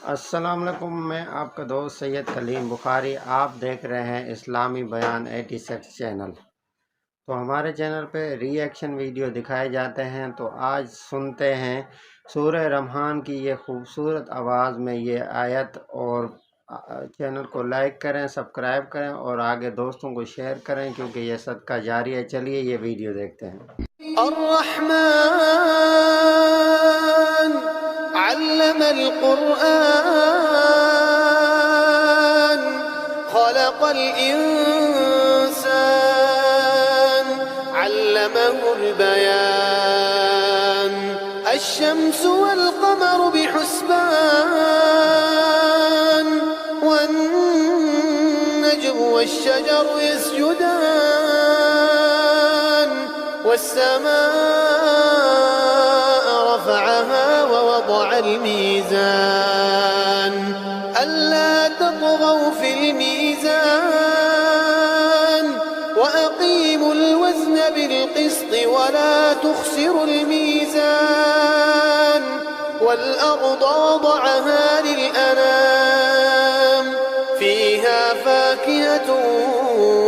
अस्सलाम वालेकुम। मैं आपका दोस्त सैयद कलीम बुखारी। आप देख रहे हैं इस्लामी बयान 86 चैनल। तो हमारे चैनल पे रिएक्शन वीडियो दिखाए जाते हैं। तो आज सुनते हैं सूरह रहमान की ये खूबसूरत आवाज़ में ये आयत। और चैनल को लाइक करें, सब्सक्राइब करें और आगे दोस्तों को शेयर करें, क्योंकि ये सदका जारी है। चलिए ये वीडियो देखते हैं। अर्रहमान अल्लमल कुरआन खलक़ल इंसान अल्लमहुल बयान अश्शम्सु वल क़मरु बिहुस्बान वन्नज्मु वश्शजरु यस्जुदान والسماء رفعها ووضع الميزان ألا تطغوا في الميزان وأقيموا الوزن بالقسط ولا تخسروا الميزان والأرض وضعها للأنام فيها فاكهة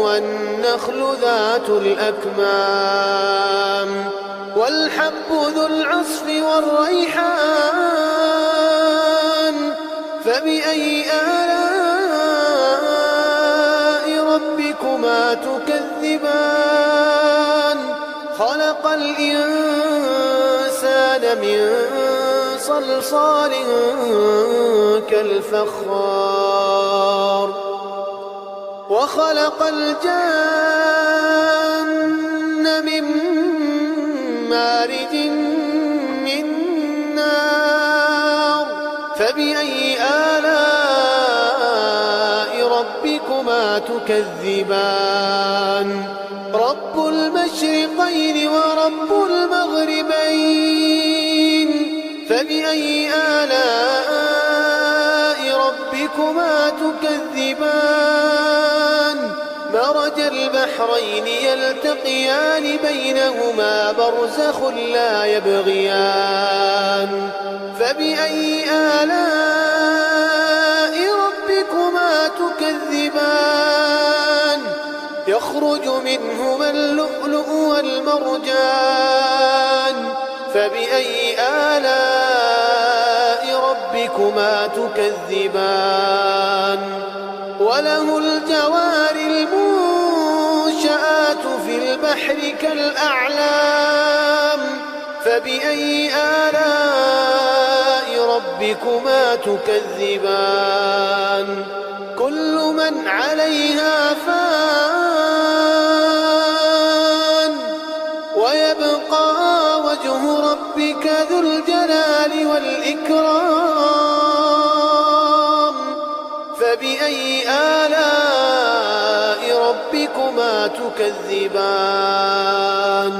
والنخل ذات الأكمام والحب ذو العصف والريحان فبأي آلاء ربكما تكذبان خلق الإنسان من صلصال كالفخار وخلق الجن من مارج من نار فبأي آلاء ربكما تكذبان رب المشرقين ورب المغربين فبأي آلاء ربكما تكذبان مرج البحرين يلتقيان بينهما برزخ لا يبغيان فبأي آلاء ربكما تكذبان يخرج منهما اللؤلؤ والمرجان فبأي آلاء ربكما تكذبان وله الجوار المنشآت في البحر كالأعلام فبأي آلاء ربكما تكذبان كل من عليها فان ويبقى وجه ربك ذو الجلال والإكرام فبأي آلاء ربكما تكذبان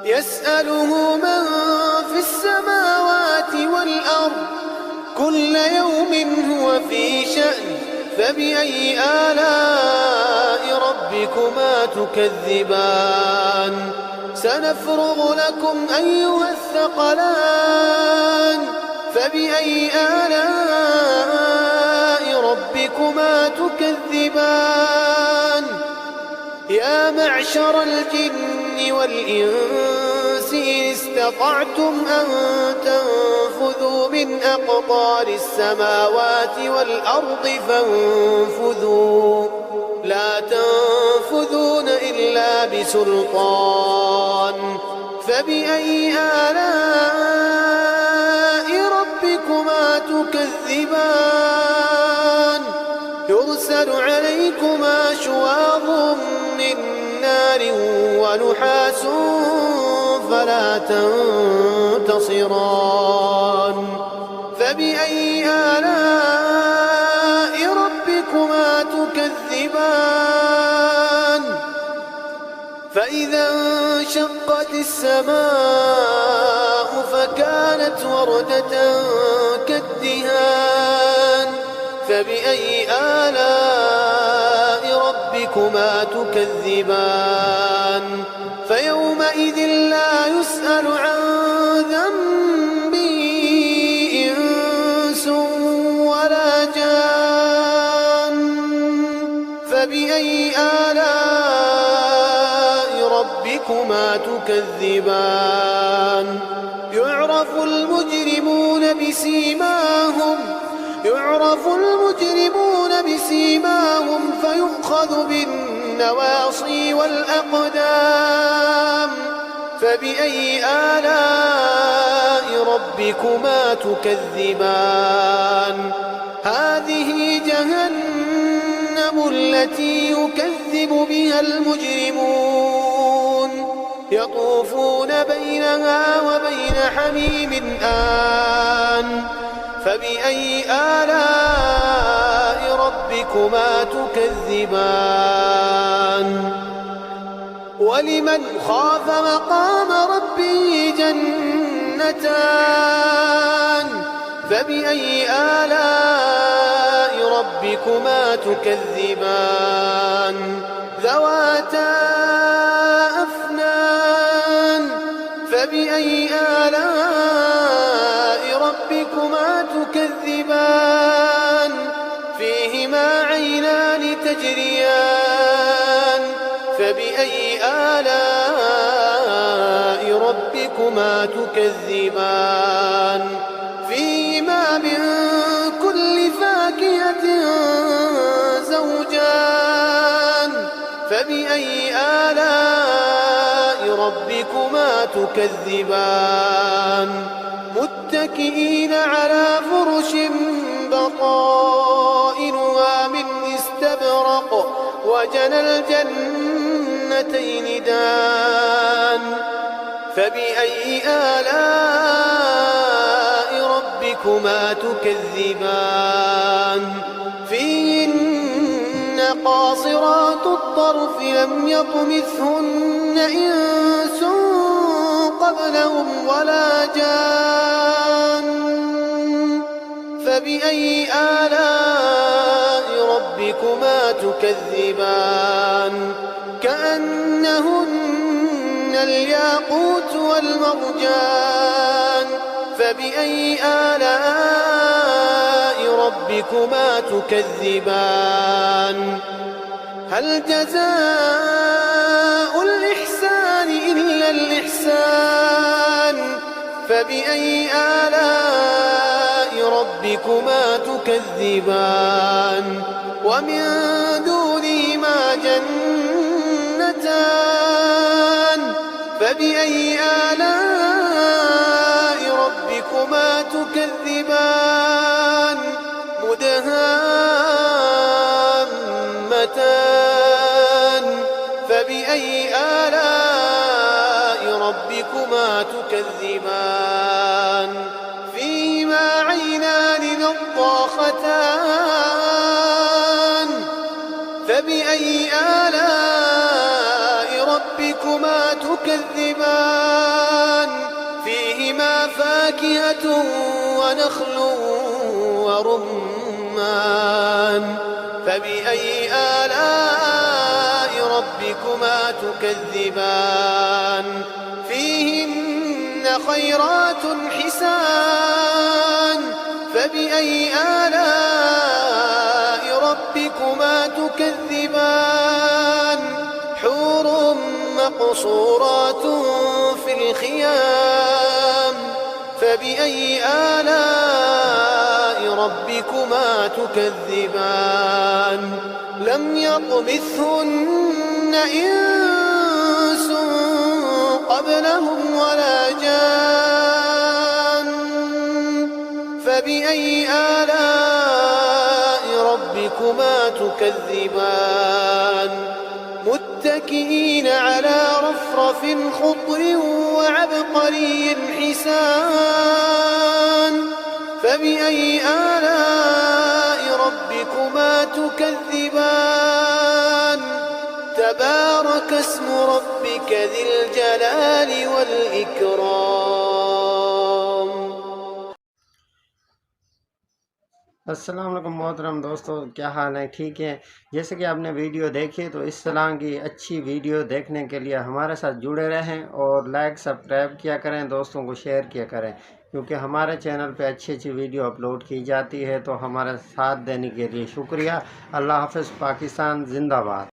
يسأله من في السماوات والأرض كل يوم هو في شأن فبأي آلاء ربكما تكذبان سنفرغ لكم أيها الثقلان فبأي آلاء ربكما تكذبان يا معشر الجن والإنس إن استطعتم أن تنفذوا من أقطار السماوات والأرض فانفذوا لا تنفذون إلا بسلطان فبأي آلاء ربكما تكذبان يرسل عليكما شواظ من نار ونحاس فلا تنتصران فبأي آلاء ربكما تكذبان فإذا انشقت السماء فكانت وردة كالدهان فبأي آلاء ربكما تكذبان فيومئذ لا يسأل عن ذنبه إنس تكذبان يعرف المجرمون بسيماهم فيؤخذ بالنواصي والأقدام فبأي آلاء ربكما تكذبان هذه جهنم التي يكذب بها المجرمون يطوفون بينها وبين حميم آن فبأي آلاء ربكما تكذبان ولمن خاف مقام ربه جنتان فبأي آلاء ربكما تكذبان ذواتا أفنان فبأي آلاء ربكما تكذبان فيهما عينان تجريان فبأي آلاء ربكما تكذبان فيهما من كل فاكهة زوجان فبأي آلاء ربكما تكذبان متكئين على فرش بطائنها من استبرق وجنى الجنتين دان فبأي آلاء ربكما تكذبان فيهن قاصرات الطرف لم يطمثهن إنس قبلهم ولا جان فبأي آلاء ربكما تكذبان كأنهن الياقوت والمرجان فبأي آلاء ربكما تكذبان هل جزاء الإحسان إلا الإحسان فبأي آلاء ربكما تكذبان ومن دونهما جنتان فبأي آلاء ربكما تكذبان مدهامتان فبأي آلاء ربكما تكذبان فيهما عينان نضاختان فبأي آلاء ربكما تكذبان فيهما فاكهة ونخل ورمان فبأي آلاء ربكما تكذبان فيهن خيرات حسان فبأي آلاء ربكما تكذبان حور مقصورات في الخيام فبأي آلاء ربكما تكذبان لم يطمثهن إنس قبلهم ولا جان فبأي آلاء ربكما تكذبان متكئين على رفرف خضر وعبقري حسان فبأي آلاء ربكما تكذبان تبارك اسم ربك ذي الجلال والإكرام अस्सलाम वालेकुम मोहतरम दोस्तों, क्या हाल है? ठीक है। जैसे कि आपने वीडियो देखी, तो इस तरह की अच्छी वीडियो देखने के लिए हमारे साथ जुड़े रहें और लाइक सब्सक्राइब किया करें, दोस्तों को शेयर किया करें, क्योंकि हमारे चैनल पे अच्छी अच्छी वीडियो अपलोड की जाती है। तो हमारे साथ देने के लिए शुक्रिया। अल्लाह हाफ़िज़। पाकिस्तान जिंदाबाद।